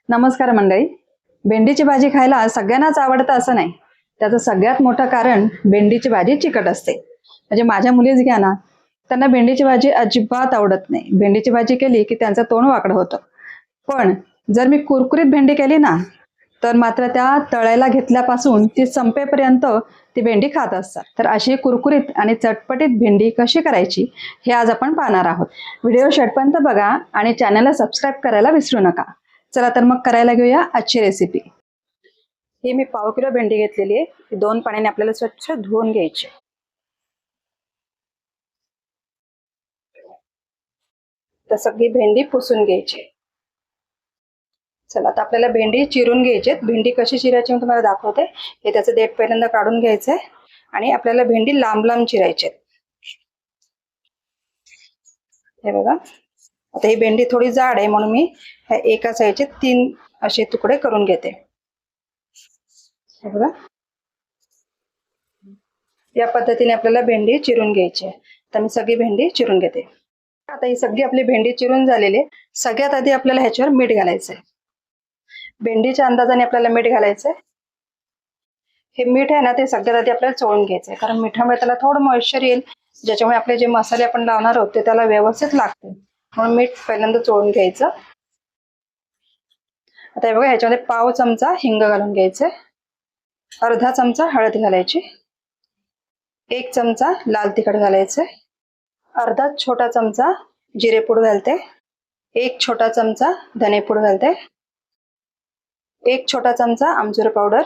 नमस्कार मंडळी. भेंडीची भाजी खायला सगळ्यांनाच आवडतं असं नाही. त्याचं सगळ्यात मोठं कारण भेंडीची भाजी चिकट असते. म्हणजे माझ्या मुलीच घ्या ना, त्यांना भेंडीची भाजी अजिबात आवडत नाही. भेंडीची भाजी केली की त्यांचं तोंड वाकडं होतं. पण जर मी कुरकुरीत भेंडी केली ना, तर मात्र त्या तळायला घेतल्यापासून ती संपेपर्यंत ती भेंडी खात असतात. तर अशी कुरकुरीत आणि चटपटीत भेंडी कशी करायची हे आज आपण पाहणार आहोत. व्हिडिओ शेवटपर्यंत बघा आणि चॅनलला सबस्क्राईब करायला विसरू नका. चला तर मग करायला घेऊया आजची रेसिपी. ही मी पाव किलो भेंडी घेतलेली आहे. 2 पाण्याने आपल्याला स्वच्छ धुवून घ्यायची. तर सगळी भेंडी पुसून घ्यायची. चला आता आपल्याला भेंडी चिरून घ्यायची. भेंडी कशी चिरायची मी तुम्हाला दाखवते. हे त्याचं देठ पहिल्यांदा काढून घ्यायचंय आणि आपल्याला भेंडी लांब लांब चिरायची. हे बघा, आता ही भेंडी थोडी जाड आहे म्हणून मी ह्या एका साईडचे 3 असे तुकडे करून घेते. हे बघा, या पद्धतीने आपल्याला भेंडी चिरून घ्यायची आहे. तर मी सगळी भेंडी चिरून घेते. आता ही सगळी आपली भेंडी चिरून झालेली आहे. सगळ्यात आधी आपल्याला ह्याच्यावर मीठ घालायचंय. भेंडीच्या अंदाजाने आपल्याला मीठ घालायचंय. हे मीठ आहे ना, ते सगळ्यात आधी आपल्याला चोळून घ्यायचंय, कारण मिठामुळे त्याला थोडं मॉइश्चर येईल, ज्याच्यामुळे आपले जे मसाले आपण लावणार आहोत ते त्याला व्यवस्थित लागतील. म्हणून मीठ पहिल्यांदा चोळून घ्यायचं. आता हे बघा, ह्याच्यामध्ये पाव चमचा हिंग घालून घ्यायचंय, अर्धा चमचा हळद घालायची, 1 चमचा लाल तिखट घालायचंय, अर्धा छोटा चमचा जिरेपूड घालते, 1 छोटा चमचा धनेपूड घालते, 1 छोटा चमचा आमचूर पावडर.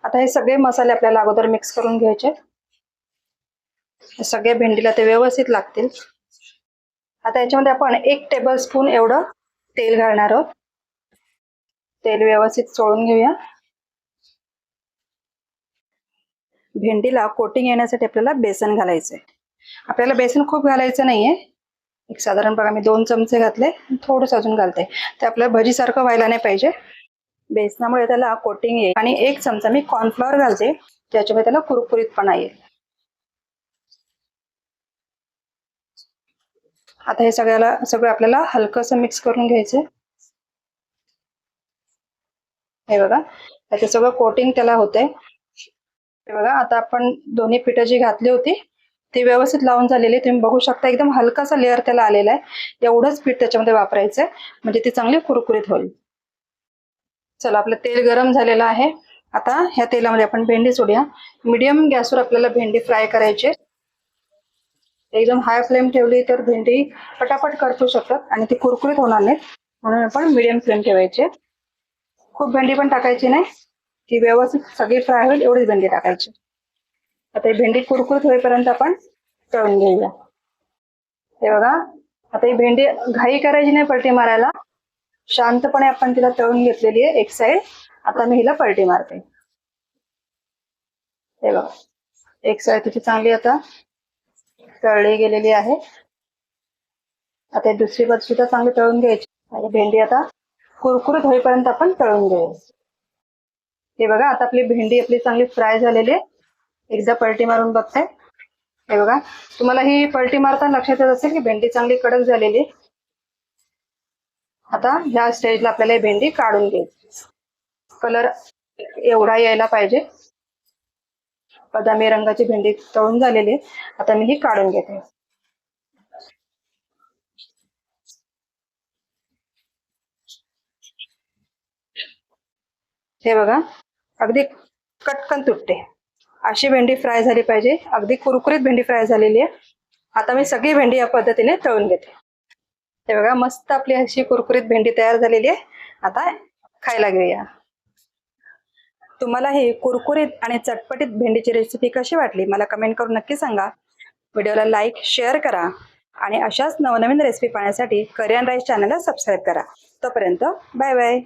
आता हे सगळे मसाले आपल्याला अगोदर मिक्स करून घ्यायचे. सगळ्या भेंडीला ते व्यवस्थित लागतील. आता याच्यामध्ये आपण 1 टेबलस्पून एवढं तेल घालणार आहोत. तेल व्यवस्थित चोळून घेऊया. भेंडीला कोटिंग येण्यासाठी आपल्याला बेसन घालायचंय. आपल्याला बेसन खूप घालायचं नाहीये. एक साधारण बघा, मी 2 चमचे घातले, थोडंसं अजून घालते. ते आपल्याला भजीसारखं व्हायला नाही पाहिजे. बेसनामुळे त्याला कोटिंग येईल. आणि 1 चमचा मी कॉर्नफ्लॉवर घालते, ज्याच्यामुळे त्याला कुरकुरीतपणा येईल. आता हे सगळं आपल्याला हलकंसं मिक्स करून घ्यायचं. हे बघा, त्याचं सगळं कोटिंग त्याला होतंय. हे बघा, आता आपण दोन्ही पिठं जी घातली होती ती व्यवस्थित लावून झालेली. तुम्ही बघू शकता, एकदम हलकासा लेअर त्याला आलेला आहे. एवढंच पीठ त्याच्यामध्ये वापरायचंय, म्हणजे ती चांगली कुरकुरीत होईल. चला, आपलं तेल गरम झालेलं आहे. आता ह्या तेलामध्ये आपण भेंडी सोडूया. मीडियम गॅसवर आपल्याला भेंडी फ्राय करायची. एकदम हाय फ्लेम ठेवली तर भेंडी पटापट करपू शकतात आणि ती कुरकुरीत होणार नाही, म्हणून आपण मीडियम फ्लेम ठेवायची. खूप भेंडी पण टाकायची नाही, ती व्यवस्थित सगळी फ्राय होईल एवढीच भेंडी टाकायची. आता ही भेंडी कुरकुरीत होईपर्यंत आपण तळून घेऊया. हे बघा, आता ही भेंडी घाई करायची नाही पलटी मारायला. शांतपणे आपण तिला तळून घेतलेली आहे एक साईड. आता मी हिला पलटी मारते. हे बघा, एक साईड तिची चांगली आता तळली गेलेली आहे. आता दुसरी बाजू सुद्धा चांगली तळून घ्यायची आणि भेंडी आता कुरकुरीत होईपर्यंत आपण तळून घेऊया. हे बघा, आता आपली भेंडी चांगली फ्राय झालेली आहे. एकदा पलटी मारून बघते. हे बघा, तुम्हाला ही पलटी मारताना लक्षात येत असेल की भेंडी चांगली कडक झालेली. आता ह्या स्टेजला आपल्याला ही भेंडी काढून घ्यायची. कलर एवढा यायला पाहिजे. बदामी रंगाची भेंडी तळून झालेली. आता मी ही काढून घेते. हे बघा, अगदी कटकन तुटते अशी भेंडी फ्राय झाली पाहिजे. अगदी कुरकुरीत भेंडी फ्राय झालेली आहे. आता मी सगळी भेंडी या पद्धतीने तळून घेते. हे बघा, मस्त आपली अशी कुरकुरीत भेंडी तयार झालेली आहे. आता खायला घेऊया. तुम्हाला ही कुरकुरीत आणि चटपटीत भेंडीची रेसिपी कशी वाटली मला कमेंट करून नक्की सांगा. व्हिडिओला लाईक शेअर करा आणि अशाच नवनवीन रेसिपी पाहण्यासाठी करियन राईस चॅनलला सबस्क्राईब करा. तोपर्यंत बाय बाय.